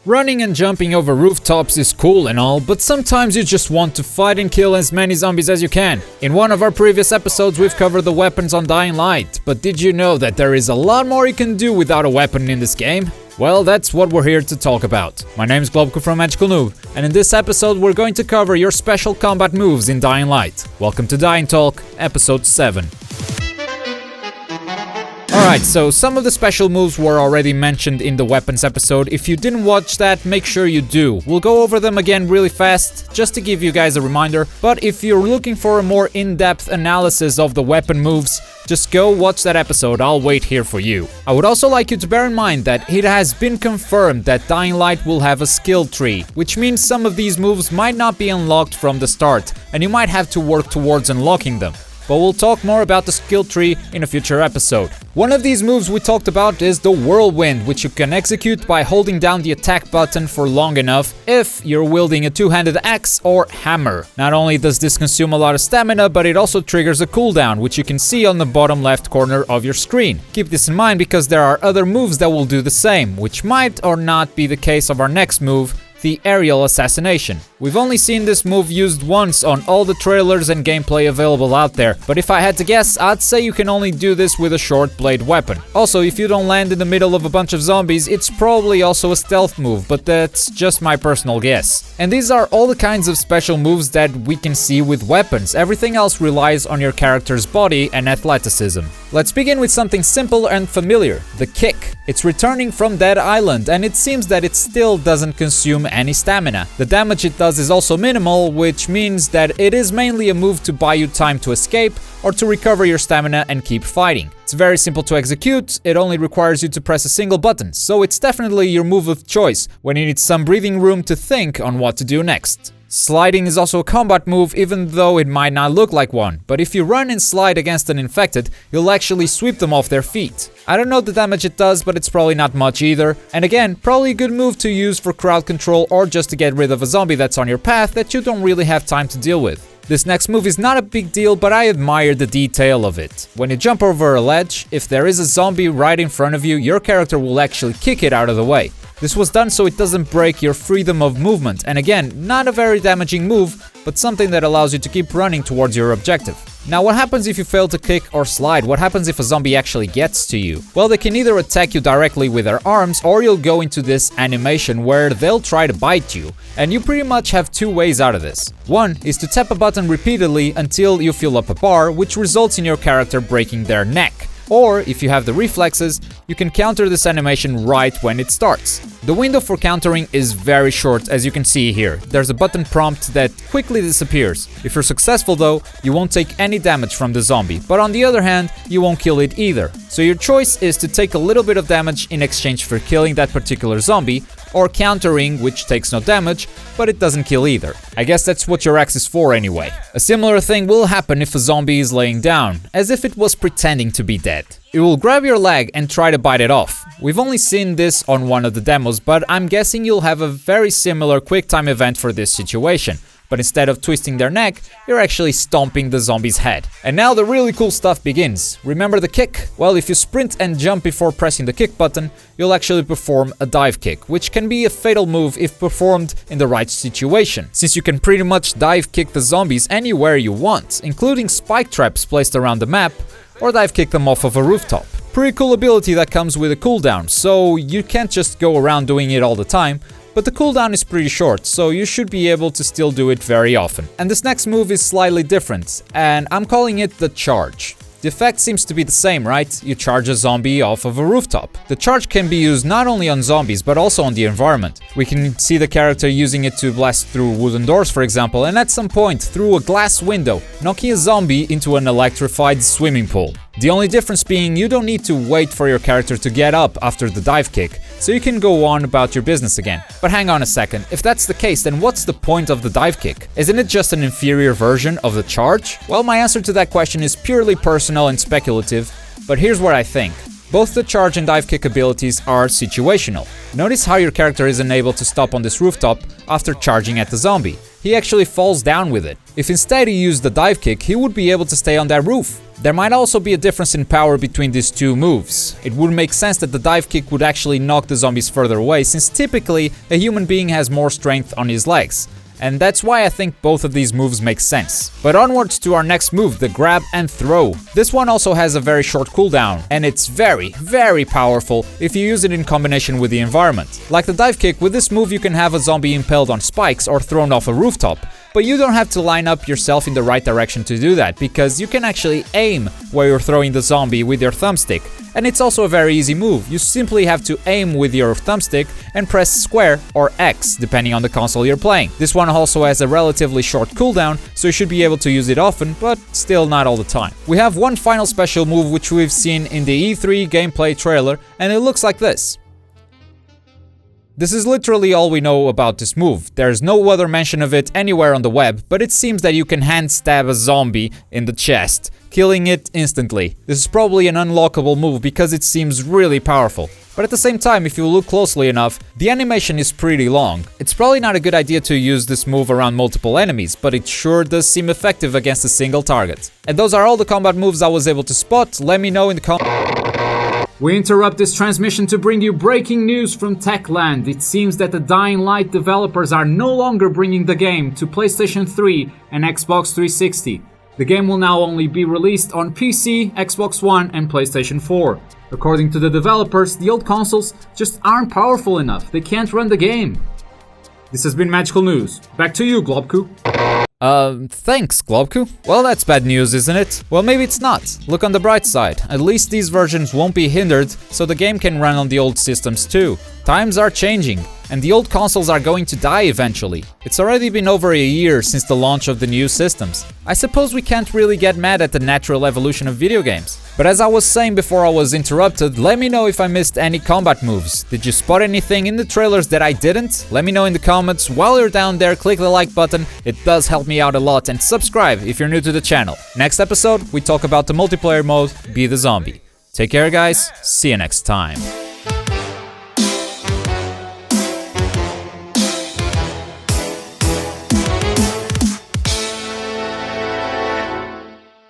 Running and jumping over rooftops is cool and all, but sometimes you just want to fight and kill as many zombies as you can. In one of our previous episodes we've covered the weapons on Dying Light, but did you know that there is a lot more you can do without a weapon in this game? Well, that's what we're here to talk about. My name's Globko from Magical Noob, and in this episode we're going to cover your special combat moves in Dying Light. Welcome to Dying Talk, episode 7. Alright, so some of the special moves were already mentioned in the weapons episode. If you didn't watch that, make sure you do. We'll go over them again really fast, just to give you guys a reminder. But if you're looking for a more in-depth analysis of the weapon moves, just go watch that episode, I'll wait here for you. I would also like you to bear in mind that it has been confirmed that Dying Light will have a skill tree, which means some of these moves might not be unlocked from the start, and you might have to work towards unlocking them. But we'll talk more about the skill tree in a future episode. One of these moves we talked about is the Whirlwind, which you can execute by holding down the attack button for long enough if you're wielding a two-handed axe or hammer. Not only does this consume a lot of stamina, but it also triggers a cooldown, which you can see on the bottom left corner of your screen. Keep this in mind because there are other moves that will do the same, which might or not be the case of our next move, the aerial assassination. We've only seen this move used once on all the trailers and gameplay available out there, but if I had to guess, I'd say you can only do this with a short blade weapon. Also, if you don't land in the middle of a bunch of zombies, it's probably also a stealth move, but that's just my personal guess. And these are all the kinds of special moves that we can see with weapons. Everything else relies on your character's body and athleticism. Let's begin with something simple and familiar, the kick. It's returning from Dead Island, and it seems that it still doesn't consume any stamina. The damage it does is also minimal, which means that it is mainly a move to buy you time to escape or to recover your stamina and keep fighting. It's very simple to execute, it only requires you to press a single button, so it's definitely your move of choice when you need some breathing room to think on what to do next. Sliding is also a combat move, even though it might not look like one, but if you run and slide against an infected, you'll actually sweep them off their feet. I don't know the damage it does, but it's probably not much either, and again, probably a good move to use for crowd control or just to get rid of a zombie that's on your path that you don't really have time to deal with. This next move is not a big deal, but I admire the detail of it. When you jump over a ledge, if there is a zombie right in front of you, your character will actually kick it out of the way. This was done so it doesn't break your freedom of movement, and again, not a very damaging move, but something that allows you to keep running towards your objective. Now, what happens if you fail to kick or slide? What happens if a zombie actually gets to you? Well, they can either attack you directly with their arms, or you'll go into this animation where they'll try to bite you. And you pretty much have two ways out of this. One is to tap a button repeatedly until you fill up a bar, which results in your character breaking their neck. Or, if you have the reflexes, you can counter this animation right when it starts. The window for countering is very short, as you can see here. There's a button prompt that quickly disappears. If you're successful though, you won't take any damage from the zombie, but on the other hand, you won't kill it either. So your choice is to take a little bit of damage in exchange for killing that particular zombie, or countering, which takes no damage, but it doesn't kill either. I guess that's what your axe is for anyway. A similar thing will happen if a zombie is laying down, as if it was pretending to be dead. It will grab your leg and try to bite it off. We've only seen this on one of the demos, but I'm guessing you'll have a very similar QuickTime event for this situation. But instead of twisting their neck, you're actually stomping the zombie's head. And now the really cool stuff begins. Remember the kick? Well, if you sprint and jump before pressing the kick button, you'll actually perform a dive kick, which can be a fatal move if performed in the right situation, since you can pretty much dive kick the zombies anywhere you want, including spike traps placed around the map, or dive kick them off of a rooftop. Pretty cool ability that comes with a cooldown, so you can't just go around doing it all the time, but the cooldown is pretty short, so you should be able to still do it very often. And this next move is slightly different, and I'm calling it the charge. The effect seems to be the same, right? You charge a zombie off of a rooftop. The charge can be used not only on zombies, but also on the environment. We can see the character using it to blast through wooden doors, for example, and at some point through a glass window, knocking a zombie into an electrified swimming pool. The only difference being you don't need to wait for your character to get up after the dive kick, so you can go on about your business again. But hang on a second, if that's the case, then what's the point of the dive kick? Isn't it just an inferior version of the charge? Well, my answer to that question is purely personal and speculative, but here's what I think. Both the charge and dive kick abilities are situational. Notice how your character isn't able to stop on this rooftop after charging at the zombie. he actually falls down with it. If instead he used the Divekick, he would be able to stay on that roof. There might also be a difference in power between these two moves. It would make sense that the Divekick would actually knock the zombies further away, since typically a human being has more strength on his legs. And that's why I think both of these moves make sense. But onwards to our next move, the grab and throw. This one also has a very short cooldown, and it's very powerful if you use it in combination with the environment. Like the Divekick, with this move you can have a zombie impaled on spikes or thrown off a rooftop. But you don't have to line up yourself in the right direction to do that, because you can actually aim where you're throwing the zombie with your thumbstick. And it's also a very easy move. You simply have to aim with your thumbstick and press square or X, depending on the console you're playing. This one also has a relatively short cooldown, so you should be able to use it often, but still not all the time. We have one final special move which we've seen in the E3 gameplay trailer, and it looks like this. This is literally all we know about this move. There's no other mention of it anywhere on the web, but it seems that you can hand stab a zombie in the chest, killing it instantly. This is probably an unlockable move because it seems really powerful. But at the same time, if you look closely enough, the animation is pretty long. It's probably not a good idea to use this move around multiple enemies, but it sure does seem effective against a single target. And those are all the combat moves I was able to spot. Let me know in the comments. We interrupt this transmission to bring you breaking news from Techland. It seems that the Dying Light developers are no longer bringing the game to PlayStation 3 and Xbox 360. The game will now only be released on PC, Xbox One and PlayStation 4. According to the developers, the old consoles just aren't powerful enough. They can't run the game. This has been Magical News. Back to you, Globku. Thanks, Globku. Well, that's bad news, isn't it? Well, maybe it's not. Look on the bright side. At least these versions won't be hindered, so the game can run on the old systems too. Times are changing, and the old consoles are going to die eventually. It's already been over a year since the launch of the new systems. I suppose we can't really get mad at the natural evolution of video games. But as I was saying before I was interrupted, let me know if I missed any combat moves. Did you spot anything in the trailers that I didn't? Let me know in the comments. While you're down there, click the like button, it does help me out a lot, and subscribe if you're new to the channel. Next episode, we talk about the multiplayer mode, Be the Zombie. Take care guys, see you next time.